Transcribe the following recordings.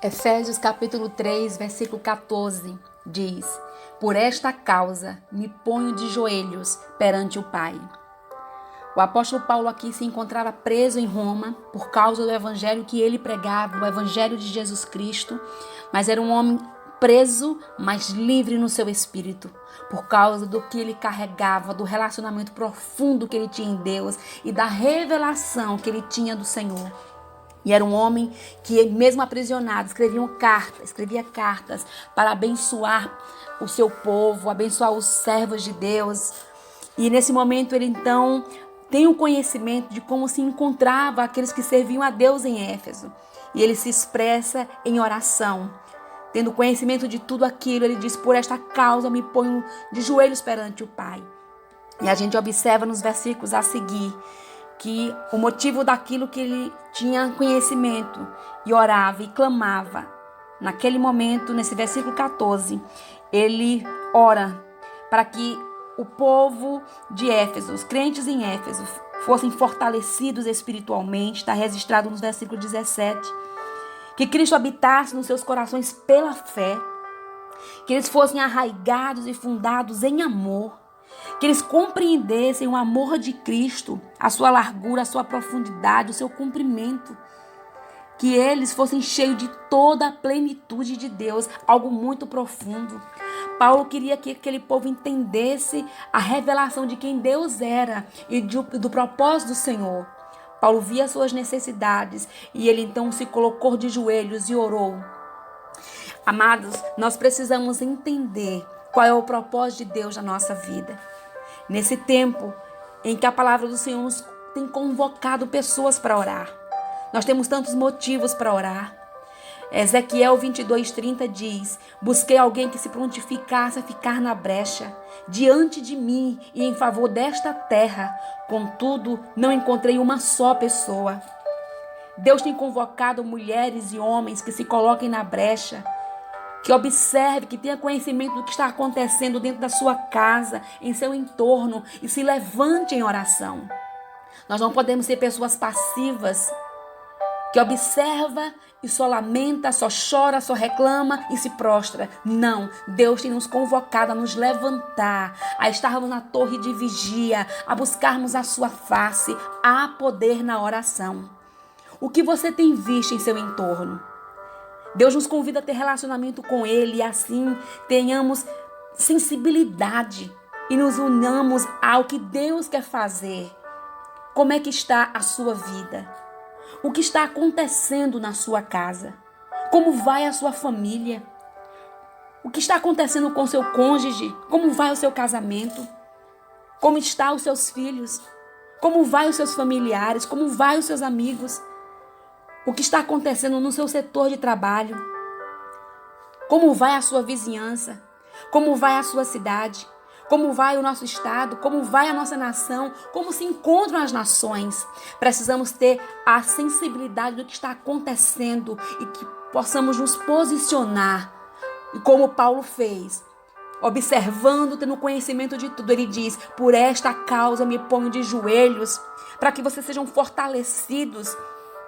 Efésios capítulo 3, versículo 14, diz: Por esta causa me ponho de joelhos perante o Pai. O apóstolo Paulo aqui se encontrava preso em Roma por causa do evangelho que ele pregava, o evangelho de Jesus Cristo, mas era um homem preso, mas livre no seu espírito, por causa do que ele carregava, do relacionamento profundo que ele tinha em Deus e da revelação que ele tinha do Senhor. E era um homem que, mesmo aprisionado, escrevia cartas para abençoar o seu povo, abençoar os servos de Deus. E nesse momento ele então tem um conhecimento de como se encontrava aqueles que serviam a Deus em Éfeso. E ele se expressa em oração. Tendo conhecimento de tudo aquilo, ele diz: por esta causa me ponho de joelhos perante o Pai. E a gente observa nos versículos a seguir que o motivo daquilo que ele tinha conhecimento e orava e clamava, naquele momento, nesse versículo 14, ele ora para que o povo de Éfeso, os crentes em Éfeso, fossem fortalecidos espiritualmente, está registrado nos versículos 17, que Cristo habitasse nos seus corações pela fé, que eles fossem arraigados e fundados em amor, que eles compreendessem o amor de Cristo, a sua largura, a sua profundidade, o seu comprimento. Que eles fossem cheios de toda a plenitude de Deus, algo muito profundo. Paulo queria que aquele povo entendesse a revelação de quem Deus era e do propósito do Senhor. Paulo via suas necessidades e ele então se colocou de joelhos e orou. Amados, nós precisamos entender qual é o propósito de Deus na nossa vida. Nesse tempo em que a palavra do Senhor nos tem convocado pessoas para orar. Nós temos tantos motivos para orar. Ezequiel 22:30 diz: Busquei alguém que se prontificasse a ficar na brecha diante de mim e em favor desta terra. Contudo, não encontrei uma só pessoa. Deus tem convocado mulheres e homens que se coloquem na brecha, que observe, que tenha conhecimento do que está acontecendo dentro da sua casa, em seu entorno, e se levante em oração. Nós não podemos ser pessoas passivas, que observa e só lamenta, só chora, só reclama e se prostra. Não, Deus tem nos convocado a nos levantar, a estarmos na torre de vigia, a buscarmos a sua face, a poder na oração. O que você tem visto em seu entorno? Deus nos convida a ter relacionamento com Ele e assim tenhamos sensibilidade e nos unamos ao que Deus quer fazer. Como é que está a sua vida? O que está acontecendo na sua casa? Como vai a sua família? O que está acontecendo com o seu cônjuge? Como vai o seu casamento? Como estão os seus filhos? Como vai os seus familiares? Como vai os seus amigos? O que está acontecendo no seu setor de trabalho? Como vai a sua vizinhança? Como vai a sua cidade? Como vai o nosso estado? Como vai a nossa nação? Como se encontram as nações? Precisamos ter a sensibilidade do que está acontecendo e que possamos nos posicionar. E como Paulo fez, observando, tendo conhecimento de tudo, ele diz: por esta causa me ponho de joelhos, para que vocês sejam fortalecidos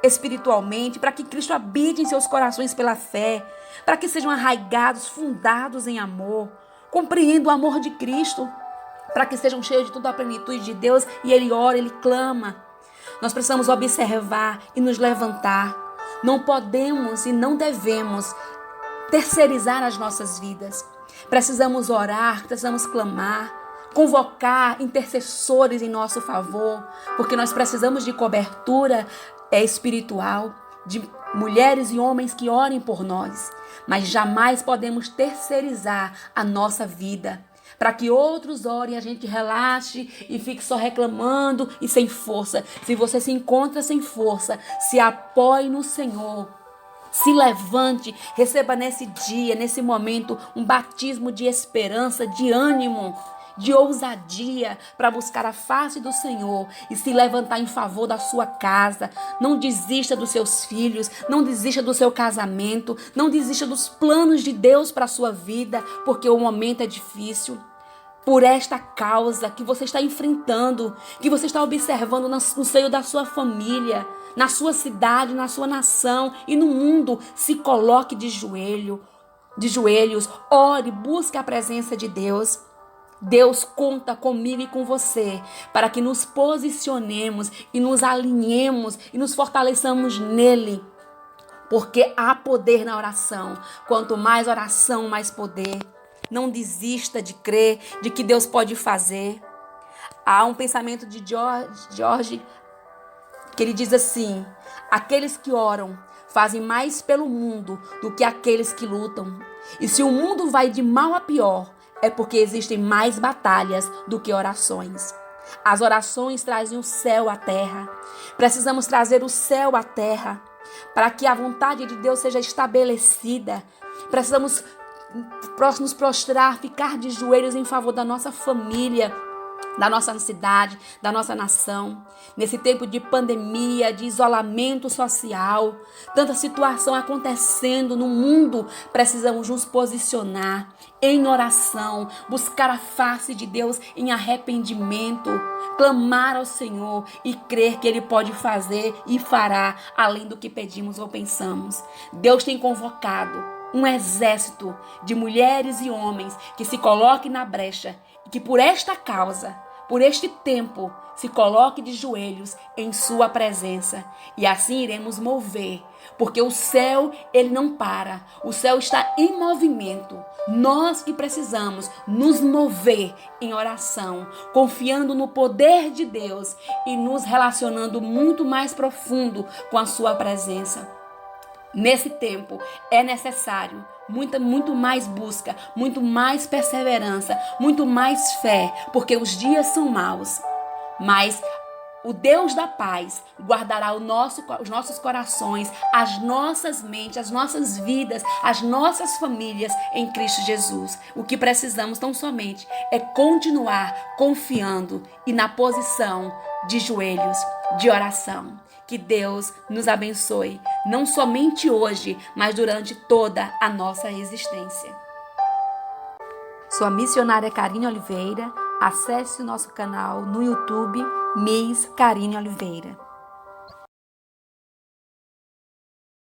espiritualmente, para que Cristo habite em seus corações pela fé, para que sejam arraigados, fundados em amor, compreendam o amor de Cristo, para que sejam cheios de toda a plenitude de Deus. E ele ora, ele clama. Nós precisamos observar e nos levantar. Não podemos e não devemos terceirizar as nossas vidas. Precisamos orar, precisamos clamar, convocar intercessores em nosso favor, porque nós precisamos de cobertura espiritual, de mulheres e homens que orem por nós, mas jamais podemos terceirizar a nossa vida, para que outros orem, a gente relaxe e fique só reclamando e sem força. Se você se encontra sem força, se apoie no Senhor. Se levante, receba nesse dia, nesse momento, um batismo de esperança, de ânimo, de ousadia para buscar a face do Senhor e se levantar em favor da sua casa. Não desista dos seus filhos, não desista do seu casamento, não desista dos planos de Deus para a sua vida, porque o momento é difícil. Por esta causa que você está enfrentando, que você está observando no seio da sua família, na sua cidade, na sua nação e no mundo, se coloque de joelhos, ore, busque a presença de Deus. Deus conta comigo e com você para que nos posicionemos e nos alinhemos e nos fortaleçamos nele. Porque há poder na oração. Quanto mais oração, mais poder. Não desista de crer de que Deus pode fazer. Há um pensamento de George que ele diz assim: aqueles que oram fazem mais pelo mundo do que aqueles que lutam. E se o mundo vai de mal a pior, é porque existem mais batalhas do que orações. As orações trazem o céu à terra. Precisamos trazer o céu à terra para que a vontade de Deus seja estabelecida. Precisamos nos prostrar, ficar de joelhos em favor da nossa família, da nossa cidade, da nossa nação. Nesse tempo de pandemia, de isolamento social, tanta situação acontecendo no mundo, precisamos nos posicionar em oração, buscar a face de Deus em arrependimento, clamar ao Senhor e crer que Ele pode fazer e fará além do que pedimos ou pensamos. Deus tem convocado um exército de mulheres e homens que se coloquem na brecha e que por esta causa, por este tempo, se coloque de joelhos em sua presença. E assim iremos mover, porque o céu, ele não para. O céu está em movimento. Nós que precisamos nos mover em oração, confiando no poder de Deus e nos relacionando muito mais profundo com a sua presença. Nesse tempo é necessário muito mais busca, muito mais perseverança, muito mais fé, porque os dias são maus. Mas o Deus da paz guardará os nossos corações, as nossas mentes, as nossas vidas, as nossas famílias em Cristo Jesus. O que precisamos tão somente é continuar confiando e na posição de joelhos, de oração. Que Deus nos abençoe, não somente hoje, mas durante toda a nossa existência. Sou a missionária Karine Oliveira. Acesse o nosso canal no YouTube, Miss Karine Oliveira.